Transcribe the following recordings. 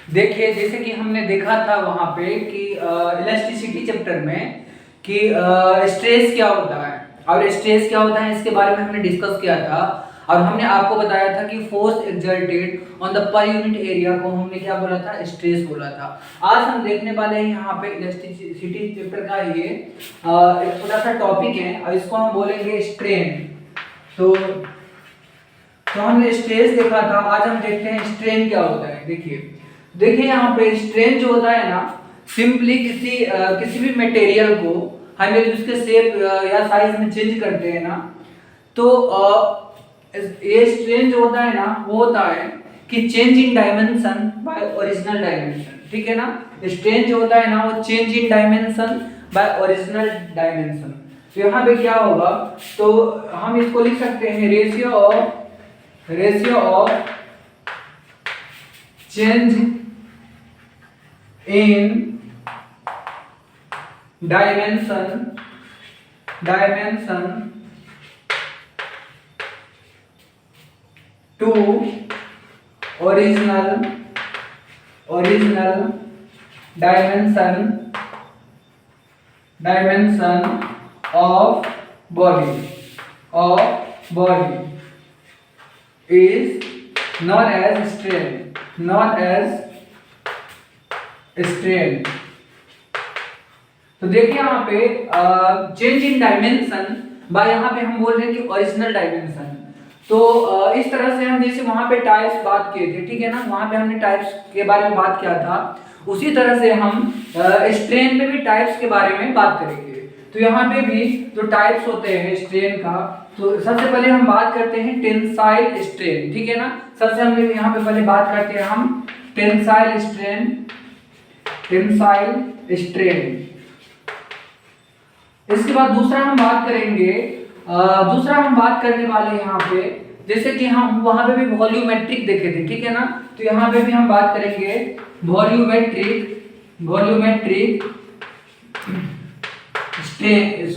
देखिए, जैसे कि हमने देखा था वहां पे कि इलास्टिसिटी चैप्टर में कि स्ट्रेस क्या होता है और स्ट्रेस क्या होता है इसके बारे में हमने डिस्कस किया था। और हमने आपको बताया था कि force exerted on the per unit area को हमने क्या बोला था, स्ट्रेस बोला था। आज हम देखने वाले हैं यहाँ पे इलास्टिसिटी चैप्टर का ये एक छोटा सा टॉपिक है और इसको हम बोलेंगे स्ट्रेन। तो हमने स्ट्रेस देखा था, आज हम देखते हैं स्ट्रेन क्या होता है। देखिए यहाँ पे स्ट्रेन जो होता है ना, सिंपली किसी भी मटेरियल को हम यदि उसके शेप या साइज में चेंज करते हैं ना, तो ये स्ट्रेन जो होता है ना वो होता है कि change in dimension by original dimension. ठीक है ना, स्ट्रेन जो होता है ना वो change in dimension by original dimension. तो यहाँ पे क्या होगा, तो हम इसको लिख सकते हैं ratio of change in dimension to original dimension of body is known as strain। तो देखिए यहाँ पे चेंज इन डायमेंशन बाय यहाँ पे हम बोल रहे हैं कि ओरिजिनल डायमेंशन। तो इस तरह से हम जैसे वहां पे टाइप्स बात किए थे, ठीक है ना, वहां पे हमने टाइप्स के बारे में बात किया था, उसी तरह से हम स्ट्रेन में भी टाइप्स के बारे में बात करेंगे। तो यहाँ पे भी जो टाइप्स होते हैं स्ट्रेन का, तो सबसे पहले हम बात करते हैं टेंसाइल स्ट्रेन। ठीक है ना, सबसे हम यहाँ पे पहले बात करते हैं हम टेंसाइल स्ट्रेन। इसके बाद दूसरा हम बात करने वाले हैं यहाँ पे, जैसे कि हम वहां पे भी वॉल्यूमेट्रिक देखे थे। ठीक है ना, तो यहाँ पे भी हम बात करेंगे वॉल्यूमेट्रिक स्ट्रेन।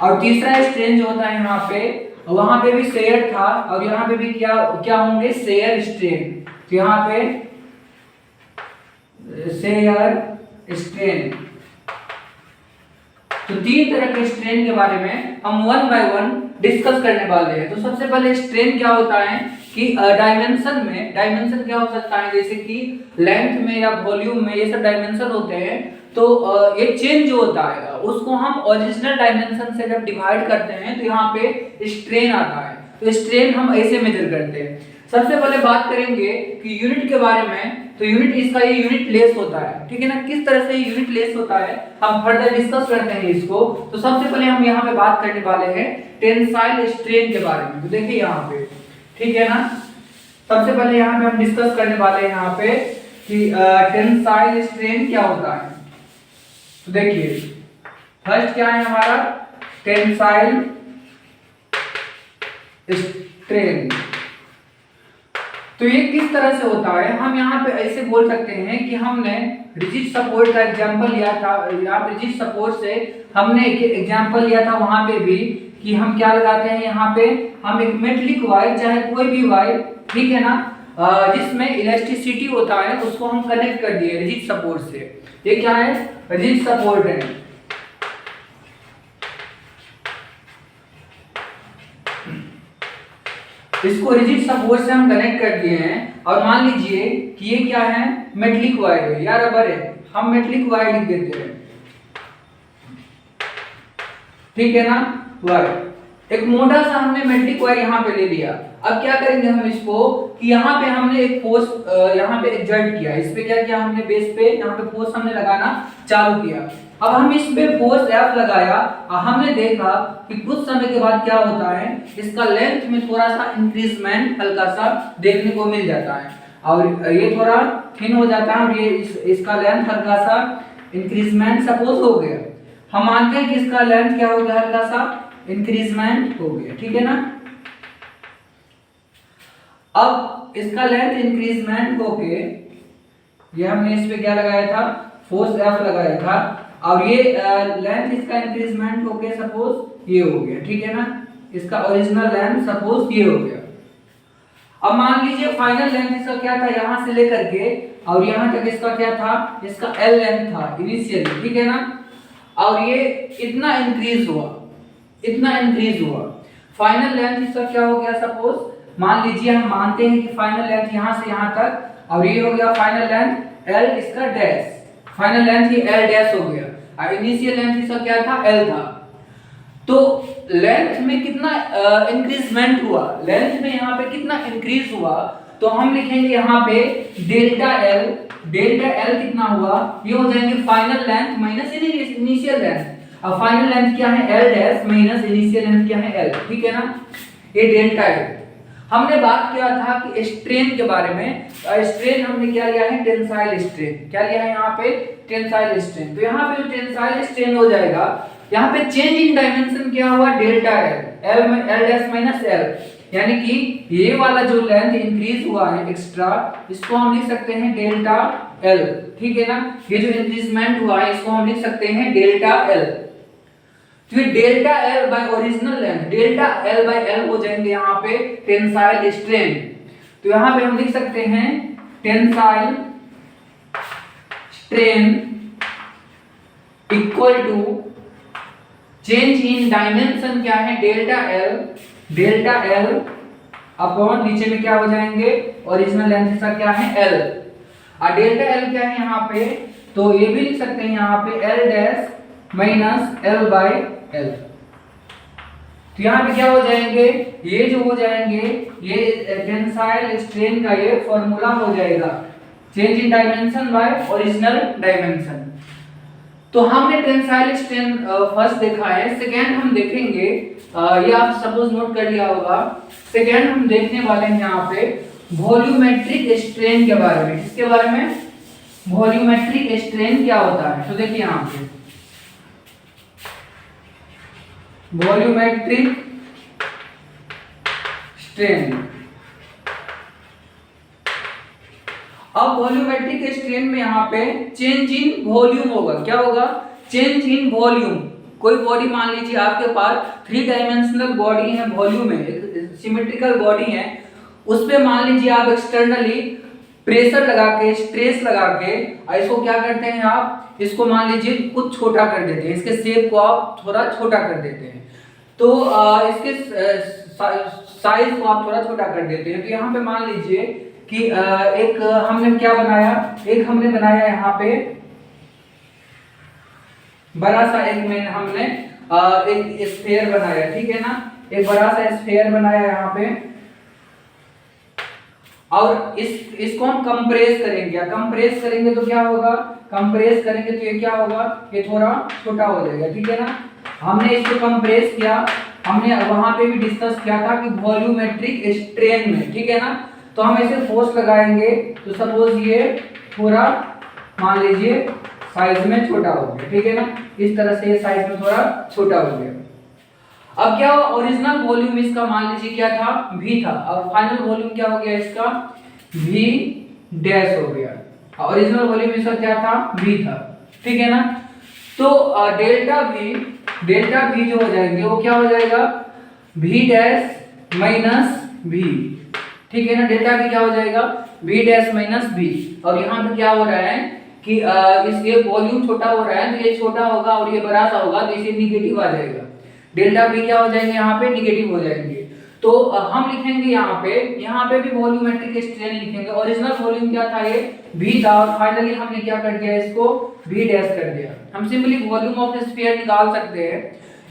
और तीसरा स्ट्रेन जो होता है यहाँ पे, वहां पे भी शेयर था और यहाँ पे भी क्या होंगे, शेयर स्ट्रेन। तो यहाँ पे शेयर स्ट्रेन। तो तीन तरह के स्ट्रेन के बारे में हम वन बाय वन डिस्कस करने वाले हैं। तो सबसे पहले स्ट्रेन क्या होता है कि डायमेंशन क्या हो सकता है, जैसे कि लेंथ में या वॉल्यूम में, ये सब डायमेंशन होते हैं। तो ये चेंज जो होता है उसको हम ओरिजिनल डायमेंशन से जब डिवाइड करते हैं तो यहाँ पे स्ट्रेन आता है। तो स्ट्रेन हम ऐसे मेजर करते हैं। सबसे पहले बात करेंगे कि यूनिट के बारे में। तो यूनिट इसका ये यूनिट लेस होता है। ठीक है ना, किस तरह से यूनिट लेस होता है हम फर्दर डिस्कस करते हैं इसको। तो सबसे पहले हम यहाँ पे बात करने वाले हैं टेंसाइल स्ट्रेन के बारे में। तो देखिए यहाँ पे, ठीक है ना, सबसे पहले यहाँ पे हम डिस्कस करने वाले हैं यहाँ पे कि टेंसाइल स्ट्रेन क्या होता है। तो देखिए फर्स्ट क्या है हमारा, टेंसाइल स्ट्रेन। तो ये किस तरह से होता है, हम यहाँ पे ऐसे बोल सकते हैं कि हमने रिजिड सपोर्ट का एग्जांपल लिया था। यहाँ पे रिजिड सपोर्ट से हमने एक एग्जांपल लिया था वहां पे भी कि हम क्या लगाते हैं, यहाँ पे हम एक मेटलिक वायर, चाहे कोई भी वायर, ठीक है ना, जिसमें इलास्टिसिटी होता है उसको हम कनेक्ट कर दिए रिजिड सपोर्ट से। ये क्या है, रिजिड सपोर्ट है। इसको रिजिड सपोर्ट से हम कनेक्ट कर दिए हैं और मान लीजिए कि ये क्या है, मेटलिक वायर है या रबर है, हम मेटलिक वायर लिख देते हैं। ठीक है ना, वायर, एक मोटा सा हमने मेटलिक वायर यहाँ पे ले लिया। अब क्या करेंगे हम इसको कि यहाँ पे हमने एक फोर्स यहाँ पे एक्सर्ट किया, इस पे क्या किया हमने, बेस पे यहाँ पे फोर्स हमने लगाना चालू किया। अब हम इस पे फोर्स F लगाया और हमने देखा कि कुछ समय के बाद क्या होता है, इसका लेंथ में थोड़ा सा इंक्रीजमेंट हल्का सा देखने को मिल जाता है और ये थोड़ा थिन हो जाता है और ये इसका लेंथ हल्का सा इंक्रीजमेंट सपोज हो गया। हम मानते हैं कि इसका लेंथ क्या हो गया, हल्का सा इंक्रीजमेंट हो गया। ठीक है ना, अब इसका लेंथ इंक्रीजमेंट होके ये हमने इस पे क्या लगाया था, फोर्स F लगाया था और ये लेंथ इसका इंक्रीजमेंट होके सपोज ये हो गया। ठीक है ना, इसका ओरिजिनल लेंथ सपोज ये हो गया। अब मान लीजिए फाइनल लेंथ इसका क्या था, यहां से लेकर के और यहां तक इसका क्या था, इसका L लेंथ था इनिशियली, ठीक है ना। और ये इतना इंक्रीज हुआ, इतना इंक्रीज हुआ, फाइनल लेंथ इसका क्या हो गया, सपोज मान लीजिए हम मानते हैं कि फाइनल लेंथ यहां से यहां तक और ये हो गया फाइनल लेंथ L इसका डैश, फाइनल लेंथ ये L डैश हो गया और इनिशियल लेंथ इसका क्या था, L था। तो लेंथ में कितना इंक्रीजमेंट हुआ, लेंथ में यहाँ पे कितना इंक्रीज हुआ, तो हम लिखेंगे यहाँ पे डेल्टा L, डेल्टा L कितना हुआ, ये हो जाएंगे final length minus initial length. अब फाइनल लेंथ क्या है, L dash minus initial length क्या है, L, ठीक है ना। ये डेल्टा L। हमने बात किया था कि स्ट्रेन के बारे में, स्ट्रेन हमने क्या लिया है, टेंसाइल स्ट्रेन, क्या लिया है यहाँ पे, टेंसाइल स्ट्रेन। तो यहाँ पे जो टेंसाइल स्ट्रेन हो जाएगा, यहाँ पे चेंज इन डायमेंशन क्या हुआ, delta L, L dash minus L, यानी कि ये वाला जो लेंथ इंक्रीज हुआ है एक्स्ट्रा, इसको हम लिख सकते हैं डेल्टा L, ठीक है ना। ये जो इंक्रीजमेंट हुआ है इसको हम लिख सकते हैं डेल्टा L। तो ये delta L by original length, delta L by L हो जाएंगे यहाँ पे टेंसाइल स्ट्रेन। तो यहाँ पे हम लिख सकते हैं tensile strain equal to change in dimension क्या है, delta L, delta L upon नीचे में क्या हो जाएंगे, ओरिजिनल लेंथ इसका क्या है, L, और डेल्टा L क्या है यहाँ पे, तो ये भी लिख सकते हैं यहाँ पे L dash minus L by L। तो यहाँ पे क्या हो जाएंगे, ये जो हो जाएंगे ये टेंसाइल स्ट्रेन का ये फॉर्मूला हो जाएगा, change in dimension by original dimension. तो हमने टेंसाइल स्ट्रेन फर्स्ट देखा है। सेकेंड हम देखेंगे, ये आप सपोज नोट कर लिया होगा, सेकेंड हम देखने वाले हैं यहाँ पे वॉल्यूमेट्रिक स्ट्रेन के बारे में। किसके बारे में, वॉल्यूमेट्रिक स्ट्रेन क्या होता है। तो देखिए यहाँ पे वॉल्यूमेट्रिक स्ट्रेन, अब वॉल्यूमेट्रिक स्ट्रेन में यहाँ पे चेंज इन वॉल्यूम होगा, क्या होगा, चेंज इन वॉल्यूम। कोई बॉडी मान लीजिए आपके पास 3 डायमेंशनल बॉडी है, वॉल्यूम है, एक सिमेट्रिकल बॉडी है, उस पे मान लीजिए आप एक्सटर्नली प्रेशर लगा के, स्ट्रेस लगा के इसको क्या करते हैं, आप इसको मान लीजिए कुछ छोटा कर देते हैं, इसके शेप को आप थोड़ा छोटा कर देते हैं, तो इसके साइज को आप थोड़ा छोटा कर देते हैं। तो यहाँ पे मान लीजिए कि एक हमने क्या बनाया, एक हमने बनाया यहाँ पे बड़ा सा एक में हमने एक स्फीयर बनाया, ठीक है ना, एक बड़ा सा स्फीयर बनाया यहाँ पे, और इसको हम कंप्रेस करेंगे। कंप्रेस करेंगे तो क्या होगा, कंप्रेस करेंगे तो ये क्या होगा, ये थोड़ा छोटा हो जाएगा, ठीक है ना। हमने इसको कंप्रेस किया, हमने वहां पे भी डिस्कस किया था कि वॉल्यूमेट्रिक स्ट्रेन में, ठीक है ना, तो हम ऐसे फोर्स लगाएंगे तो सपोज ये थोड़ा मान लीजिए साइज में छोटा हो गया, ठीक है ना, इस तरह से ये साइज में थोड़ा छोटा हो गया। अब क्या हुआ, ओरिजिनल वॉल्यूम इसका मान लीजिए क्या था, V था, और फाइनल वॉल्यूम क्या हो गया इसका, V डैश हो गया, ओरिजिनल वॉल्यूम इसका क्या था, V था, ठीक है ना। तो डेल्टा V जो हो जाएंगे वो क्या हो जाएगा, V डैश माइनस V, ठीक है ना, डेल्टा V क्या हो जाएगा, V डैश माइनस V। और यहाँ पे क्या हो रहा है कि इसके वॉल्यूम छोटा हो रहा है, तो ये छोटा होगा और ये बड़ा सा होगा, तो इसे निगेटिव आ जाएगा, डेल्टा V क्या हो जाएंगे, यहाँ पे निगेटिव हो जाएंगे। तो हम लिखेंगे यहाँ पे भी वॉल्यूमेट्रिक स्ट्रेन लिखेंगे। ओरिजिनल वॉल्यूम क्या था, ये V था, और फाइनली हमने क्या कर दिया, इसको V डैश कर दिया। हम सिंपली वॉल्यूम ऑफ स्फीयर निकाल सकते हैं,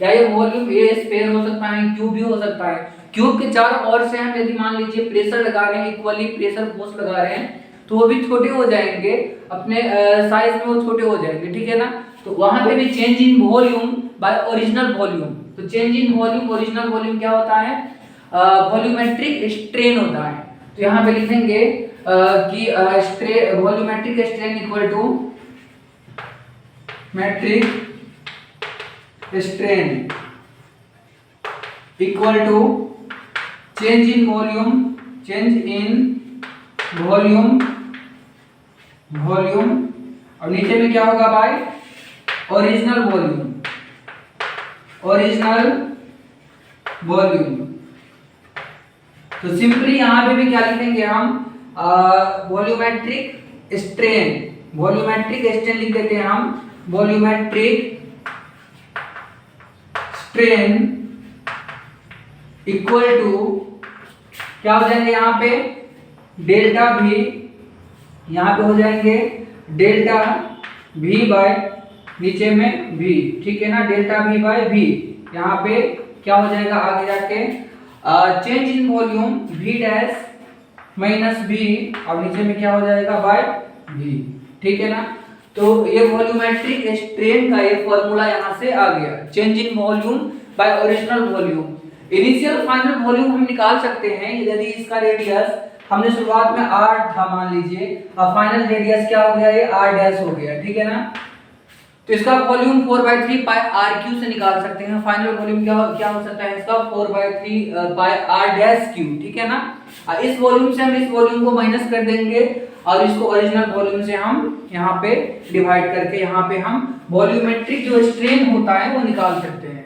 या ये वॉल्यूम ए स्फीयर हो सकता है, क्यूब भी हो सकता है। क्यूब के चारों ओर से हम यदि मान लीजिए प्रेशर लगा रहे हैं, इक्वली प्रेशर फोर्स लगा रहे हैं, तो वो भी छोटे हो जाएंगे, अपने साइज में वो छोटे हो जाएंगे, ठीक है ना। तो वहां पे भी change in volume by original volume. तो change in volume, original volume क्या होता है, वॉल्यूमेट्रिक स्ट्रेन होता है। तो यहाँ पे लिखेंगे कि volumetric strain equal to metric strain equal to change in volume, और नीचे में क्या होगा बाय ओरिजिनल वॉल्यूम। तो सिंपली यहाँ पे भी क्या लिखेंगे हम, वॉल्यूमेट्रिक स्ट्रेन लिख देते हैं हम, वॉल्यूमेट्रिक स्ट्रेन इक्वल टू क्या हो जाएंगे यहाँ पे, डेल्टा भी, यहाँ पे हो जाएंगे डेल्टा भी बाय नीचे में भी, ठीक है ना, डेल्टा भी बाय भी, यहाँ पे क्या हो जाएगा आगे जाके, change in volume v dash minus v, और नीचे में क्या हो जाएगा बाय v, ठीक है ना। तो ये वॉल्यूमेट्रिक स्ट्रेन का ये फॉर्मूला यहाँ से आ गया, change in volume by original volume. Initial final volume हम निकाल सकते हैं यदि इसका रेडियस हमने शुरुआत में r था मान लीजिए, और फाइनल रेडियस क्या हो गया, ये r डैश हो गया, ठीक है ना। तो इसका वॉल्यूम 4/3 पाई r क्यू से निकाल सकते हैं। फाइनल वॉल्यूम क्या हो सकता है इसका, 4/3 पाई r डैश क्यू, ठीक है ना। इस वॉल्यूम से हम इस वॉल्यूम को माइनस कर देंगे और इसको ओरिजिनल वॉल्यूम से हम यहाँ पे डिवाइड करके यहाँ पे हम वॉल्यूमेट्रिक जो स्ट्रेन होता है वो निकाल सकते हैं।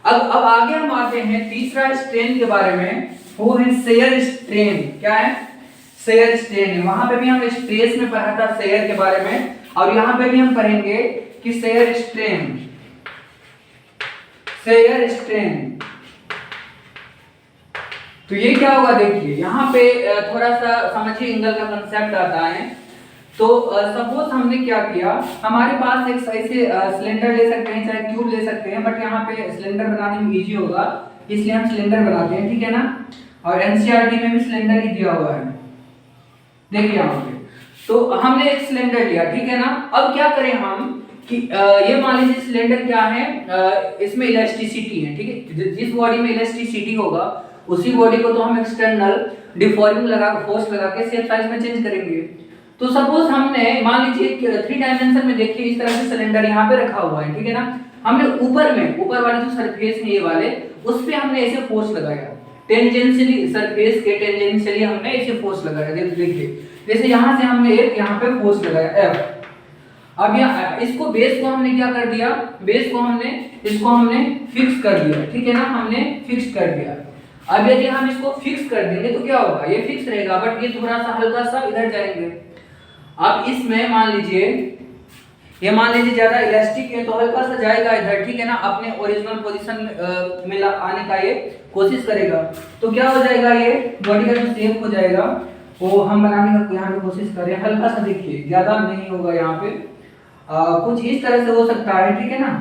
अब आगे हम आते हैं तीसरा स्ट्रेन के बारे में, वो है शेयर स्ट्रेन। क्या है, शेयर स्ट्रेन है। वहां पे भी हम स्ट्रेस में पढ़ा था शेयर के बारे में, और यहाँ पे भी हम पढ़ेंगे कि शेयर स्ट्रेन तो ये क्या होगा, देखिए यहाँ पे थोड़ा सा समझिए एंगल का कंसेप्ट आता है। तो सपोज हमने क्या किया, हमारे पास एक ऐसे सिलेंडर ले सकते हैं, चाहे क्यूब ले सकते हैं, बट यहाँ पे सिलेंडर बनाने में इजी होगा इसलिए हम सिलेंडर बनाते हैं, ठीक है ना। और एनसीईआरटी में भी सिलेंडर ही दिया हुआ है, देखिए यहाँ पे। तो हमने एक सिलेंडर लिया, ठीक है ना। अब क्या करें हम कि ये मान लीजिए सिलेंडर क्या है, इसमें इलास्टिसिटी है, ठीक है। जिस बॉडी में इलास्टिसिटी होगा उसी बॉडी को तो हम एक्सटर्नल डिफॉर्मिंग लगा फोर्स लगा के शेप साइज में चेंज करेंगे। तो सपोज हमने मान लीजिए 3 डायमेंशन में देखिए इस तरह से सिलेंडर यहाँ पे रखा हुआ है, ठीक है ना। हमने ऊपर वाले जो सरफेस है ये वाले, उस पे हमने ऐसे फोर्स लगाया, टेंजेंशियली सरफेस के टेंजेंशियली हमने ऐसे फोर्स लगाया। देखिए जैसे यहाँ से हमने एक यहाँ पे फोर्स लगाया F। अब यहाँ इसको बेस को हमने क्या कर दिया, बेस को हमने इसको हमने फिक्स कर दिया, ठीक है ना, हमने फिक्स कर दिया। अब यदि हम इसको फिक्स कर देंगे तो क्या होगा, ये फिक्स रहेगा बट ये थोड़ा सा हल्का सा इधर जाएंगे। अब इसमें मान लीजिए ये मान लीजिए ज्यादा इलास्टिक है तो हल्का सा जाएगा इधर, ठीक है ना, अपने ओरिजिनल पोजीशन में आने का ये कोशिश करेगा। तो क्या हो जाएगा, ये बॉडी का जो शेप हो जाएगा वो हम बनाने का यहाँ पे कोशिश कर रहे हैं। हल्का सा देखिए, ज्यादा नहीं होगा यहाँ पे, कुछ इस तरह से हो सकता है, ठीक है ना,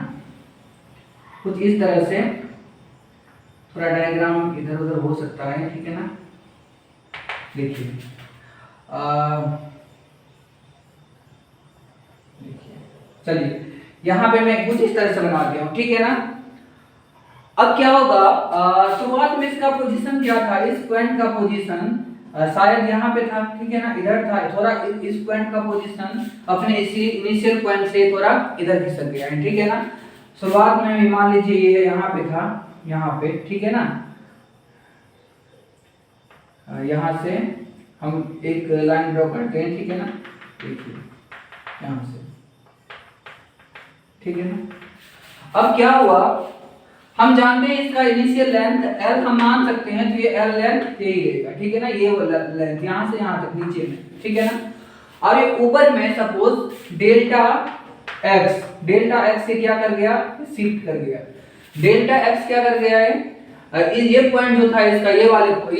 कुछ इस तरह से थोड़ा डायग्राम इधर उधर हो सकता है, ठीक है ना। देखिए चलिए यहाँ पे मैं कुछ इस तरह से बना दिया हूँ, ठीक है ना। अब क्या होगा, शुरुआत में इसका पोजीशन क्या था, इस पॉइंट का पोजीशन शायद यहाँ पे था, ठीक है ना, इधर था, थोड़ा इस पॉइंट का पोजीशन अपने इसी इनिशियल पॉइंट से थोड़ा इधर खिसक गया है, ठीक है ना। शुरुआत में मान लीजिए ये यहाँ पे था, यहाँ पे, ठीक है ना। यहाँ से हम एक लाइन ड्रॉ करते हैं, ठीक है ना, देखिए यहाँ से, ठीक है ना। अब क्या हुआ, हम जानते हैं इसका इनिशियल लेंथ L हम मान सकते हैं, तो ये L लेंथ यही रहेगा, ठीक है ना, ये लेंथ यहाँ से यहाँ तक नीचे में, ठीक है ना। और ये ऊपर में सपोज डेल्टा x से क्या कर गया, शिफ्ट कर गया। डेल्टा x क्या कर गया है, ये पॉइंट जो था इसका, ये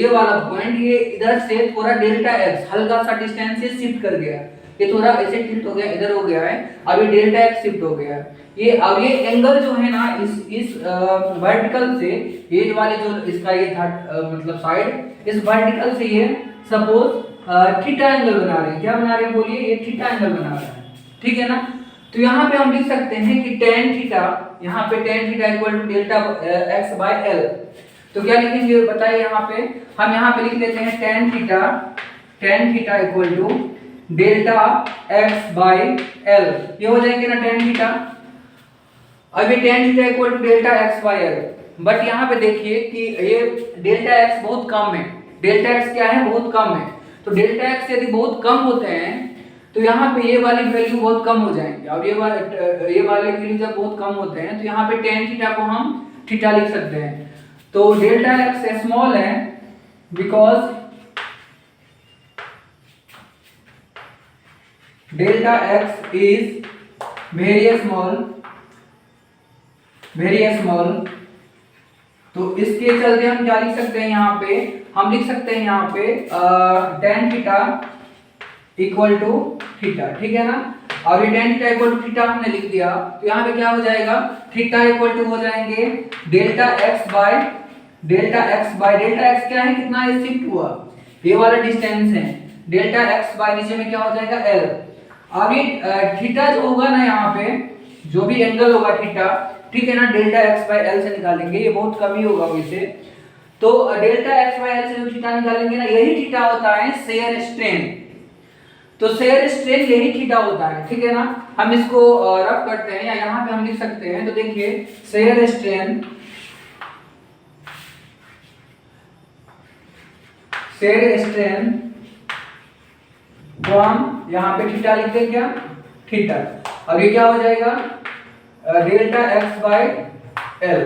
वाला पॉइंट, ये इधर से थोड़ा डेल्टा x हल्का सा डिस्टेंस से शिफ्ट कर गया, ये थोड़ा ऐसे टिल्ट हो गया, इधर हो गया है। अब ये डेल्टा x शिफ्ट हो गया है। ये अब ये एंगल जो है ना इस वर्टिकल से, ये वाले जो इसका ये था मतलब साइड, इस वर्टिकल से ये सपोज थीटा एंगल बना रहे हैं। क्या बना रहे हैं बोलिए, ये थीटा एंगल बना रहा है, ठीक है ना। तो यहाँ पे हम लिख सकते हैं कि tan थीटा, यहाँ पे tan theta equal to delta x by l। तो क्या लिखेंगे बताइए, यहाँ पे हम यहाँ पे लिख देते हैं tan theta equal to delta x by l, ये हो जाएंगे ना tan थीटा। अब ये tan theta equal to delta x by l, but यहाँ पे देखिए कि ये डेल्टा x बहुत कम है, डेल्टा x क्या है, बहुत कम है। तो डेल्टा x यदि बहुत कम होते हैं तो यहाँ पे ये वाली वैल्यू बहुत कम हो जाएंगे, और ये वाले वैल्यू जब बहुत कम होते हैं तो यहाँ पे tan थीटा को हम थीटा लिख सकते हैं। तो डेल्टा x स्मॉल है, because delta x is very small, तो इसके चलते हम क्या लिख सकते हैं यहाँ पे, हम लिख सकते हैं यहाँ पे tan theta equal to theta, ठीक है ना। और ये tan theta equal to theta हमने लिख दिया, तो यहाँ पे क्या हो जाएगा, थीटा इक्वल टू हो जाएंगे delta x by delta x क्या है, कितना है, शिफ्ट हुआ, ये वाला डिस्टेंस है, डेल्टा एक्स बाय नीचे में क्या हो जाएगा एल। अब ये थीटा जो होगा ना, यहाँ पे जो भी एंगल होगा थीटा, ठीक है ना, डेल्टा एक्स बाय एल से निकालेंगे, ये बहुत कम ही होगा वैसे, तो डेल्टा एक्स बाय एल से जो थीटा निकालेंगे ना, यही थीटा होता है शेयर स्ट्रेन, तो शेयर स्ट्रेन यही थीटा होता है, ठीक है ना। हम इसको रफ करते हैं या यहाँ पे हम लिख सकते हैं, तो देखिए शेयर स्ट्रेन तो हम यहाँ पे थीटा लिख दें, क्या थीटा, अब ये क्या हो जाएगा डेल्टा एक्स बाय एल,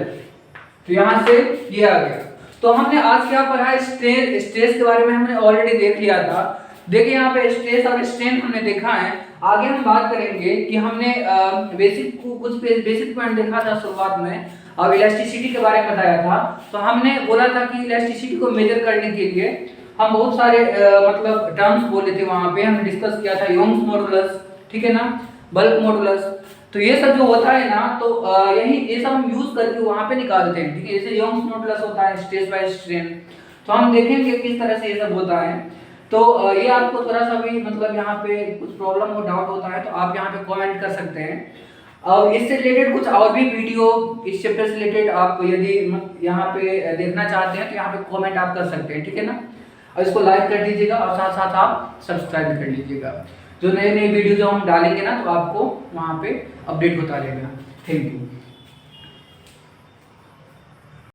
तो यहाँ से ये आ गया। तो हमने आज क्या पढ़ा है, स्ट्रेस के बारे में हमने ऑलरेडी देख लिया था। देखिए यहाँ पे स्ट्रेस और स्ट्रेन हमने देखा है, आगे हम बात करेंगे कि हमने कुछ बेसिक पॉइंट देखा था शुरुआत में, अब इलास्टिसिटी के बारे में बताया था। तो हमने बोला था कि इलास्टिसिटी को मेजर करने के लिए हम बहुत सारे मतलब टर्म्स बोले थे, वहाँ पे हमने डिस्कस किया था योंग्स मॉडुलस, ठीक है ना, बल्क मॉडुलस, तो ये सब जो होता है ना, तो यही ये सब हम यूज करके वहाँ पे निकालते हैं, ठीक है। जैसे योंग्स मॉडुलस होता है स्ट्रेस बाय स्ट्रेन, तो हम देखेंगे किस तरह से ये सब होता है। तो ये आपको थोड़ा सा भी मतलब यहाँ पे कुछ प्रॉब्लम हो, डाउट होता है, तो आप यहाँ पे कमेंट कर सकते हैं। और इससे रिलेटेड कुछ और भी वीडियो इस चैप्टर से रिलेटेड आप यदि यहाँ पे देखना चाहते हैं, तो यहाँ पे कमेंट आप कर सकते हैं, ठीक है ना। और इसको लाइक कर दीजिएगा और साथ साथ आप सब्सक्राइब कर लीजिएगा, जो नए वीडियो जो हम डालेंगे ना, तो आपको वहाँ पे अपडेट होता रहेगा। Thank you.